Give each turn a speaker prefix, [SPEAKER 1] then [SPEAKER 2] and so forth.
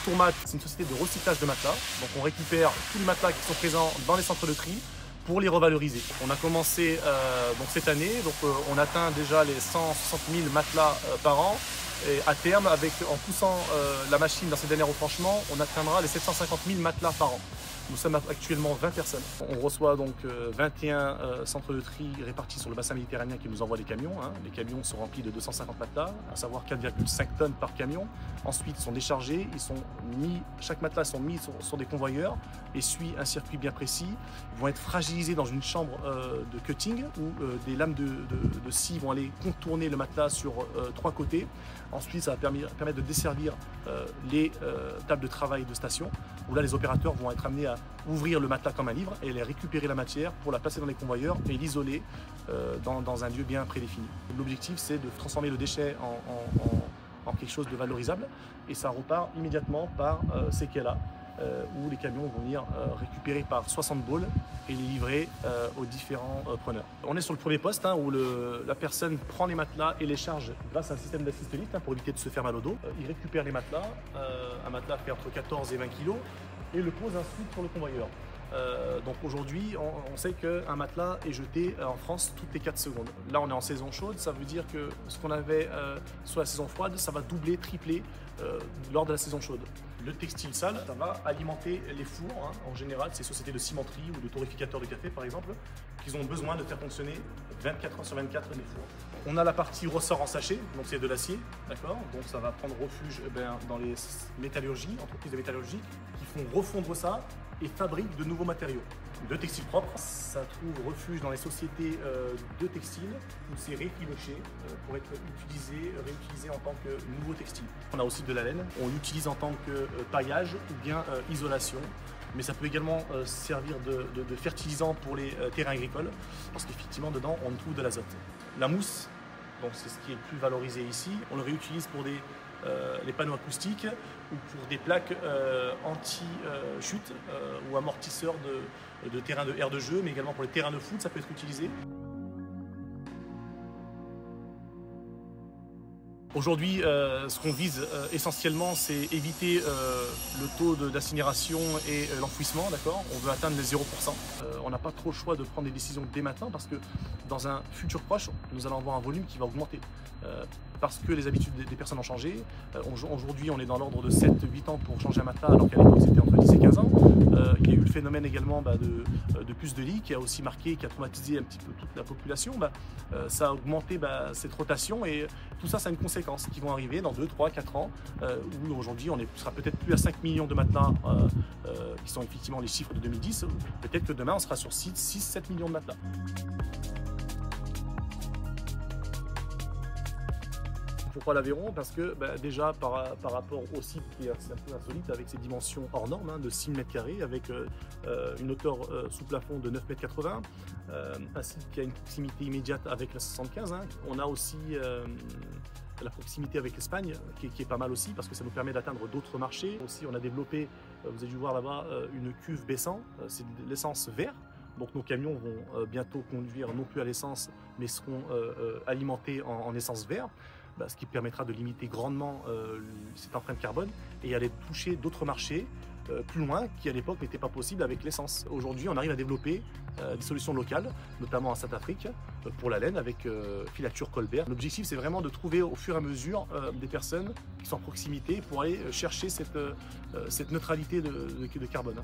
[SPEAKER 1] Retourmat, c'est une société de recyclage de matelas. Donc on récupère tous les matelas qui sont présents dans les centres de tri pour les revaloriser. On a commencé donc cette année, donc on atteint déjà les 160 000 matelas par an. Et à terme, en poussant la machine dans ses derniers retranchements, on atteindra les 750 000 matelas par an. Nous sommes actuellement 20 personnes. On reçoit donc 21 centres de tri répartis sur le bassin méditerranéen qui nous envoient des camions. Les camions sont remplis de 250 matelas, à savoir 4,5 tonnes par camion. Ensuite, ils sont déchargés, chaque matelas sont mis sur des convoyeurs et suit un circuit bien précis. Ils vont être fragilisés dans une chambre de cutting où des lames de scie vont aller contourner le matelas sur 3 côtés. Ensuite, ça va permettre de desservir les tables de travail de station, où là, les opérateurs vont être amenés à ouvrir le matelas comme un livre et aller récupérer la matière pour la placer dans les convoyeurs et l'isoler dans un lieu bien prédéfini. L'objectif, c'est de transformer le déchet en quelque chose de valorisable, et ça repart immédiatement par ces quais-là, où les camions vont venir récupérer par 60 balles et les livrer aux différents preneurs. On est sur le premier poste où la personne prend les matelas et les charge grâce à un système d'assist lift pour éviter de se faire mal au dos. Il récupère les matelas, un matelas fait entre 14 et 20 kg, et le pose ensuite sur le convoyeur. Donc aujourd'hui, on sait qu'un matelas est jeté en France toutes les 4 secondes. Là, on est en saison chaude, ça veut dire que ce qu'on avait sur la saison froide, ça va doubler, tripler lors de la saison chaude. Le textile sale, ça va alimenter les fours. En général, ces sociétés de cimenterie ou de torréficateurs de café, par exemple, qui ont besoin de faire fonctionner 24 heures sur 24 les fours. On a la partie ressort en sachet, donc c'est de l'acier, d'accord. Donc ça va prendre refuge dans les métallurgies, entreprises de métallurgie, qui font refondre ça et fabriquent de nouveaux matériaux. De textiles propres, ça trouve refuge dans les sociétés de textiles où c'est réfiloché pour être réutilisé en tant que nouveau textile. On a aussi de la laine, on l'utilise en tant que paillage ou bien isolation, mais ça peut également servir de fertilisant pour les terrains agricoles, parce qu'effectivement dedans on trouve de l'azote. La mousse, donc c'est ce qui est le plus valorisé ici, on le réutilise pour les panneaux acoustiques ou pour des plaques anti-chute ou amortisseurs de terrains de aire de jeu, mais également pour les terrains de foot, ça peut être utilisé. Aujourd'hui, ce qu'on vise essentiellement, c'est éviter le taux d'incinération et l'enfouissement, d'accord. On veut atteindre les 0%. On n'a pas trop le choix de prendre des décisions dès maintenant parce que dans un futur proche, nous allons avoir un volume qui va augmenter. Parce que les habitudes des personnes ont changé. Aujourd'hui, on est dans l'ordre de 7-8 ans pour changer un matelas, alors qu'à l'époque, c'était entre 10 et 15 ans. Il y a eu le phénomène également de puces de lit qui a aussi marqué, qui a traumatisé un petit peu toute la population. Ça a augmenté cette rotation et tout ça, ça a une conséquence qui vont arriver dans 2, 3, 4 ans, où aujourd'hui, on ne sera peut-être plus à 5 millions de matelas, qui sont effectivement les chiffres de 2010. Peut-être que demain, on sera sur 6-7 millions de matelas. Pourquoi l'Aveyron? Parce que déjà par rapport au site qui est un peu insolite, avec ses dimensions hors normes de 6 mètres carrés, avec une hauteur sous plafond de 9,80 m, un site qui a une proximité immédiate avec la 75. On a aussi la proximité avec l'Espagne qui est pas mal aussi parce que ça nous permet d'atteindre d'autres marchés. Aussi, on a développé, vous avez dû voir là-bas, une cuve baissant, c'est de l'essence vert. Donc nos camions vont bientôt conduire non plus à l'essence mais seront alimentés en essence vert. Ce qui permettra de limiter grandement cette empreinte carbone et aller toucher d'autres marchés plus loin qui à l'époque n'étaient pas possibles avec l'essence. Aujourd'hui, on arrive à développer des solutions locales, notamment en Saint-Afrique, pour la laine avec Filature Colbert. L'objectif, c'est vraiment de trouver au fur et à mesure des personnes qui sont en proximité pour aller chercher cette neutralité de carbone.